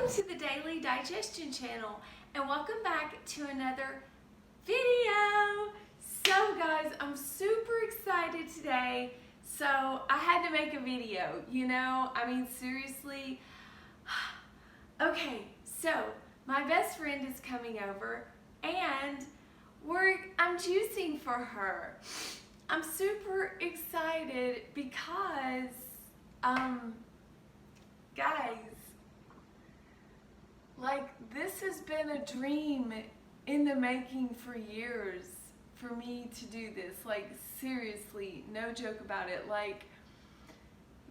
to the Daily Digestion channel and welcome back to another video. So guys, I'm super excited today. So I had to make a video, seriously. Okay, so my best friend is coming over and I'm juicing for her. I'm super excited because, guys, this has been a dream in the making for years for me to do this. Seriously, no joke about it.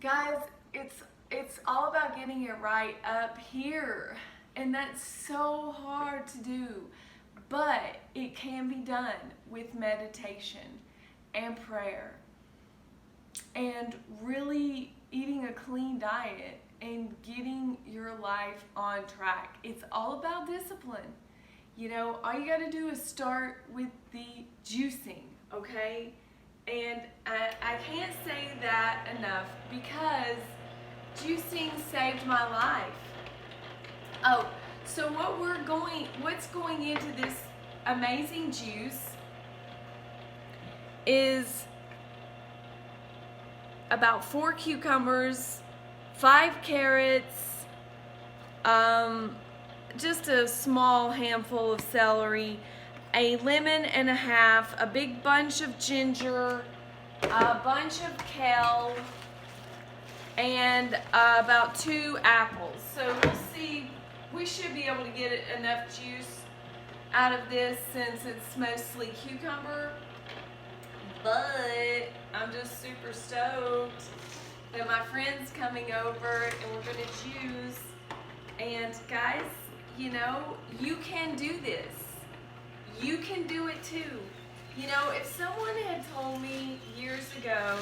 Guys, it's all about getting it right up here, and that's so hard to do, but it can be done with meditation and prayer and really eating a clean diet and getting your life on track. It's all about discipline. All you got to do is start with the juicing, okay? And I can't say that enough because juicing saved my life. Oh, so what's going into this amazing juice is about 4 cucumbers, 5 carrots, just a small handful of celery, a lemon and a half, a big bunch of ginger, a bunch of kale, and about 2 apples. So we'll see, we should be able to get enough juice out of this since it's mostly cucumber. But I'm just super stoked that my friend's coming over and we're gonna juice. And guys, you can do this. You can do it too. If someone had told me years ago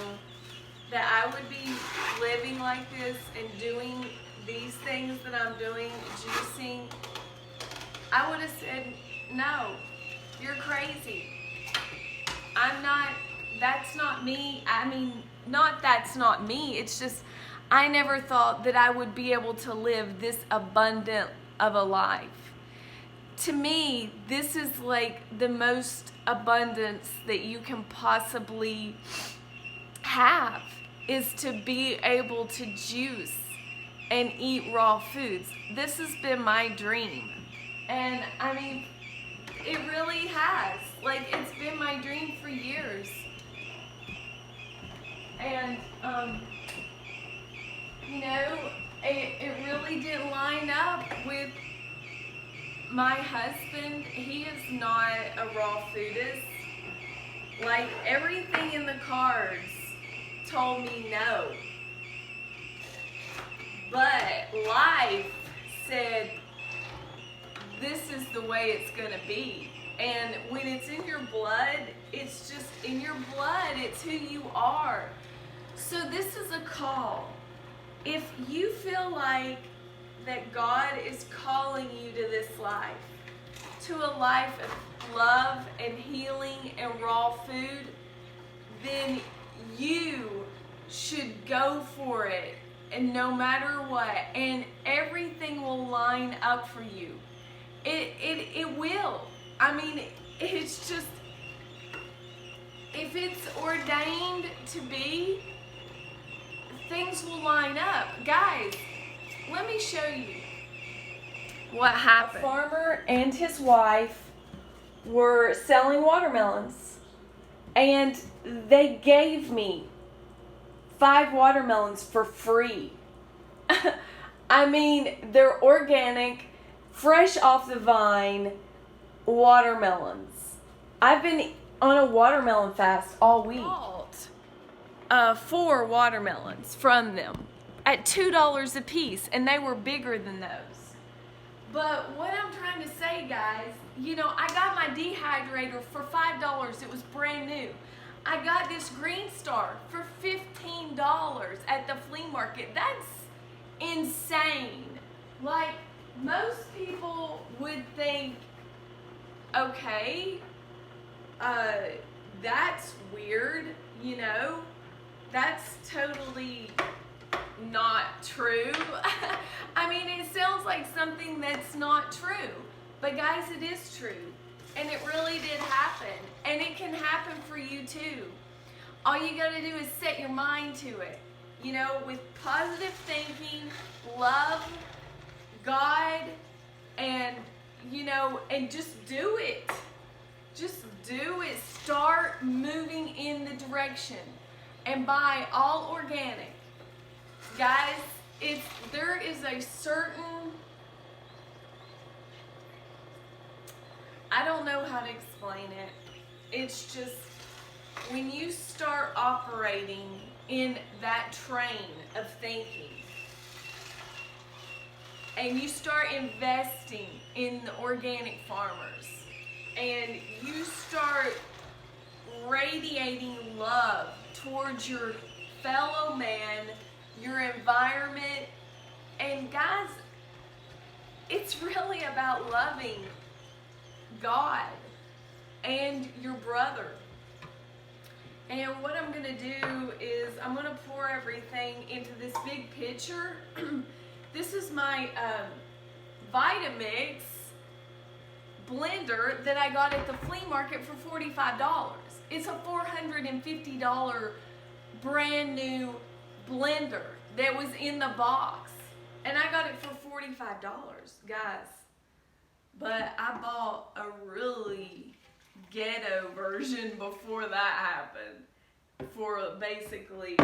that I would be living like this and doing these things that I'm doing, juicing, I would have said, no, you're crazy. That's not me. That's not me. It's just, I never thought that I would be able to live this abundant of a life. To me, this is the most abundance that you can possibly have, is to be able to juice and eat raw foods. This has been my dream. And it really has. It's been my dream for years. And, it really didn't line up with my husband. He is not a raw foodist. Everything in the cards told me no. But life said, this is the way it's gonna be. And when it's in your blood, it's just in your blood. It's who you are. So this is a call. If you feel like that God is calling you to this life, to a life of love and healing and raw food, then you should go for it, and no matter what, and everything will line up for you. It will. It's just, if it's ordained to be, things will line up. Guys, let me show you what happened. A farmer and his wife were selling watermelons, and they gave me 5 watermelons for free. They're organic, fresh off the vine watermelons. I've been on a watermelon fast all week. Bought 4 watermelons from them at $2 a piece, and they were bigger than those. But what I'm trying to say, guys, I got my dehydrator for $5. It was brand new. I got this Green Star for $15 at the flea market. That's insane. Most people would think, okay, that's weird, that's totally not true. I mean, it sounds like something that's not true. But guys, it is true. And it really did happen. And it can happen for you too. All you gotta do is set your mind to it. You know, with positive thinking, love, God, and, you know, and just do it. Just do it. Start moving in the direction. And buy all organic. Guys, there is a certain, I don't know how to explain it. It's just, when you start operating in that train of thinking, and you start investing in the organic farmers, and you start radiating love towards your fellow man, your environment, and guys, it's really about loving God and your brother. And what I'm going to do is I'm going to pour everything into this big pitcher. This is my Vitamix blender that I got at the flea market for $45. It's a $450 brand new blender that was in the box. And I got it for $45, guys. But I bought a really ghetto version before that happened for basically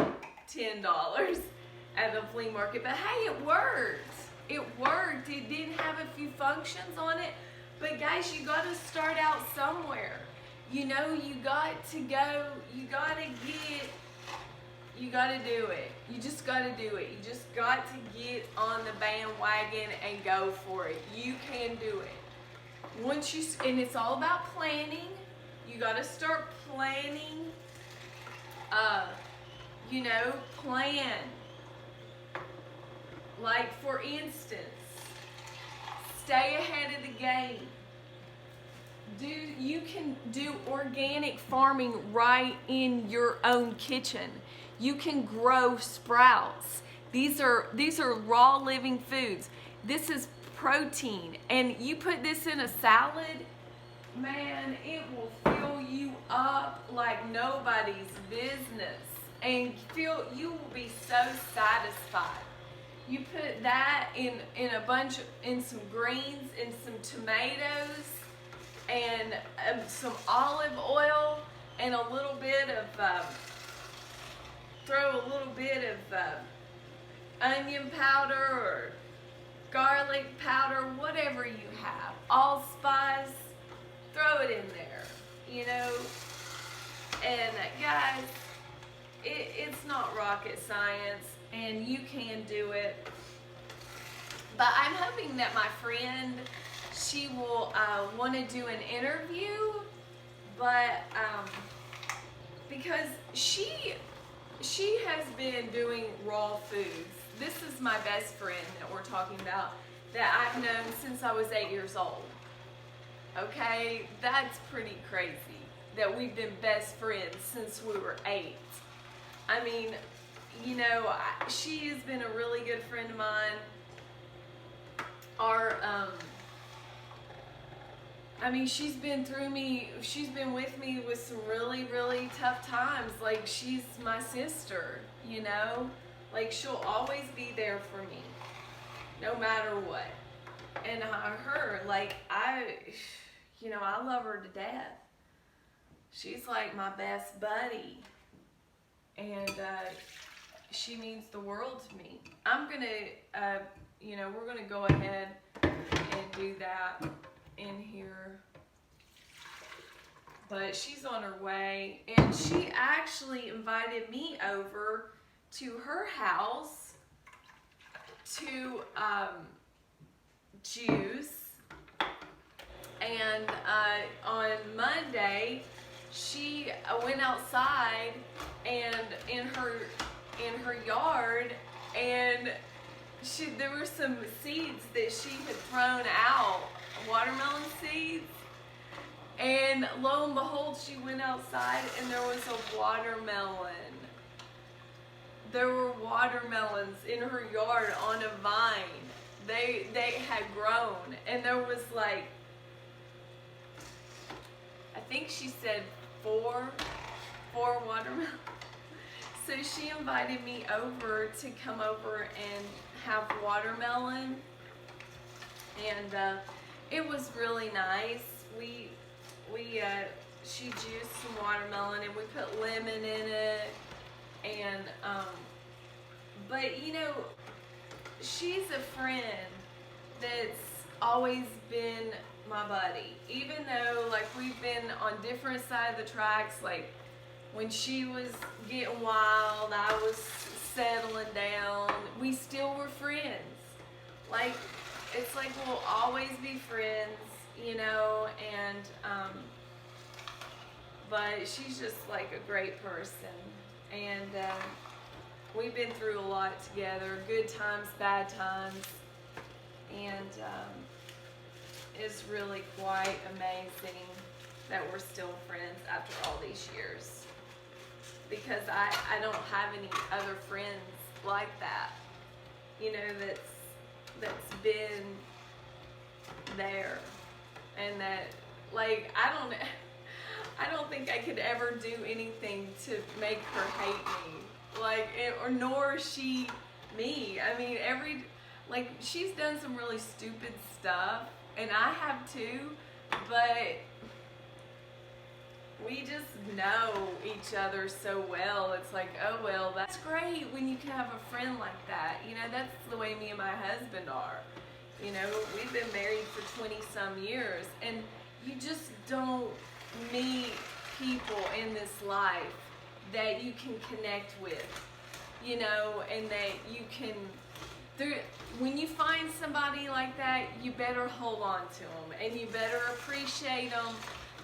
$10 at the flea market. But hey, it worked. It worked. It did have a few functions on it. But guys, you got to start out somewhere. You know, you got to go, you got to get, you got to do it. You just got to do it. You just got to get on the bandwagon and go for it. You can do it. Once you, and it's all about planning. You got to start planning, you know, plan. Like, for instance, stay ahead of the game. You can do organic farming right in your own kitchen. You can grow sprouts. These are raw living foods. This is protein, and you put this in a salad, man, it will fill you up like nobody's business, and you will be so satisfied. You put that in some greens and some tomatoes and some olive oil and a little bit of throw a little bit of onion powder or garlic powder, whatever you have, allspice, throw it in there, you know. And guys, it's not rocket science, and you can do it. But I'm hoping that my friend, she will want to do an interview, but because she has been doing raw foods. This is my best friend that we're talking about, that I've known since I was 8 years old. Okay, that's pretty crazy that we've been best friends since we were 8. I mean, you know, she has been a really good friend of mine. I mean, she's been with me with some really, really tough times. Like, she's my sister, you know? Like, she'll always be there for me, no matter what. And her, like, I love her to death. She's like my best buddy. And she means the world to me. I'm gonna, we're gonna go ahead and do that in here. But she's on her way, and she actually invited me over to her house to juice. And on Monday, she went outside and in her yard, and there were some seeds that she had thrown out, watermelon seeds. And lo and behold, she went outside and there was a watermelon there were watermelons in her yard on a vine. They had grown, and there was like, I think she said four watermelons. So she invited me over to come over and have watermelon, and it was really nice. She juiced some watermelon and we put lemon in it, and but you know, she's a friend that's always been my buddy, even though like we've been on different sides of the tracks. Like when she was getting wild, I was settling down, we still were friends. Like, it's like we'll always be friends, you know, and but she's just like a great person, and we've been through a lot together, good times, bad times, and it's really quite amazing that we're still friends after all these years, because I don't have any other friends like that, you know, that's been there, and that, like, I don't think I could ever do anything to make her hate me, like, or nor she me. I mean, like, she's done some really stupid stuff, and I have too, but we just know each other so well. It's like, oh well, that's great when you can have a friend like that. You know, that's the way me and my husband are. You know, we've been married for 20 some years, and you just don't meet people in this life that you can connect with, you know, and that you can, when you find somebody like that, you better hold on to them, and you better appreciate them,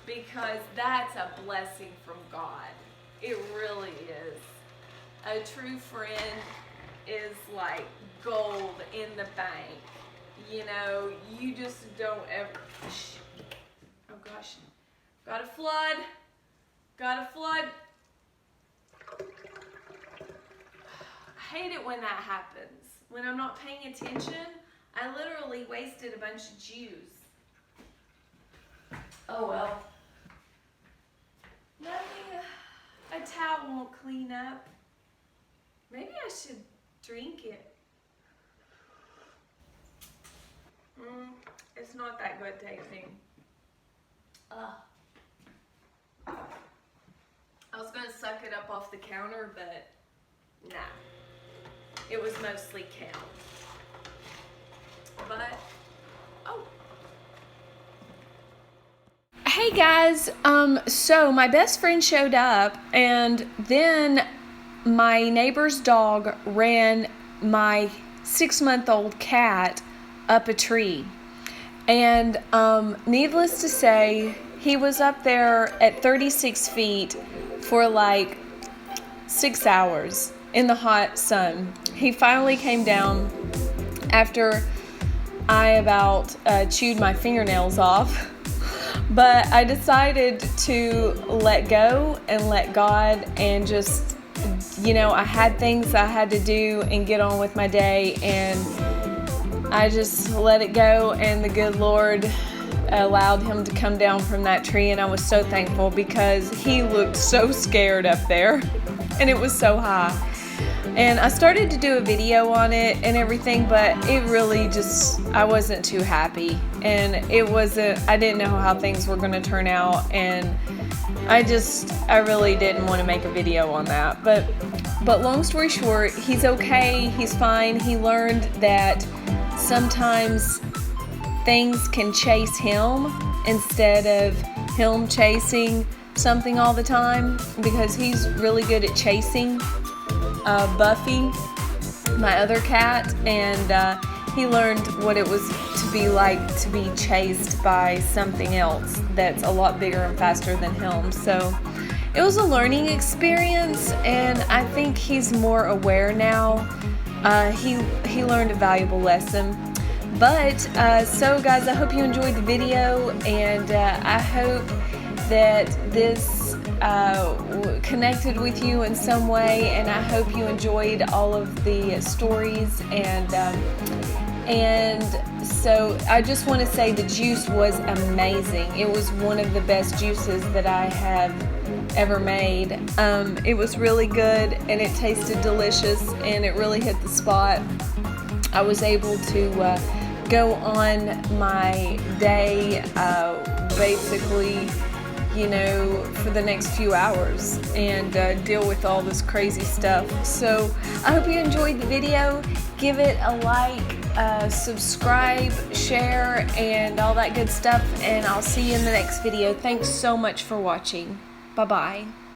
because that's a blessing from God. It really is. A true friend is like gold in the bank. You know, you just don't ever, oh gosh, got a flood, I hate it when that happens. When I'm not paying attention, I literally wasted a bunch of juice. Oh well. Nothing a towel won't clean up. Maybe I should drink it. It's not that good tasting. I was gonna suck it up off the counter, but nah. It was mostly Count. But, oh. Hey guys, so my best friend showed up, and then my neighbor's dog ran my 6-month-old cat up a tree. And needless to say, he was up there at 36 feet for like 6 hours in the hot sun. He finally came down after I about chewed my fingernails off. But I decided to let go and let God, and just, you know, I had things I had to do and get on with my day, and I just let it go, and the good Lord allowed him to come down from that tree, and I was so thankful, because he looked so scared up there, and it was so high. And I started to do a video on it and everything, but it really just, I wasn't too happy, and I didn't know how things were going to turn out, and I really didn't want to make a video on that. But long story short, he's okay, he's fine. He learned that sometimes things can chase him instead of him chasing something all the time, because he's really good at chasing Buffy, my other cat, and he learned what it was to be like to be chased by something else that's a lot bigger and faster than him. So it was a learning experience, and I think he's more aware now. He learned a valuable lesson. But so guys, I hope you enjoyed the video, and I hope that this connected with you in some way, and I hope you enjoyed all of the stories. And so I just want to say the juice was amazing. It was one of the best juices that I have ever made. It was really good, and it tasted delicious, and it really hit the spot. I was able to go on my day basically, for the next few hours and deal with all this crazy stuff. So I hope you enjoyed the video. Give it a like, subscribe, share, and all that good stuff, and I'll see you in the next video. Thanks so much for watching. Bye-bye.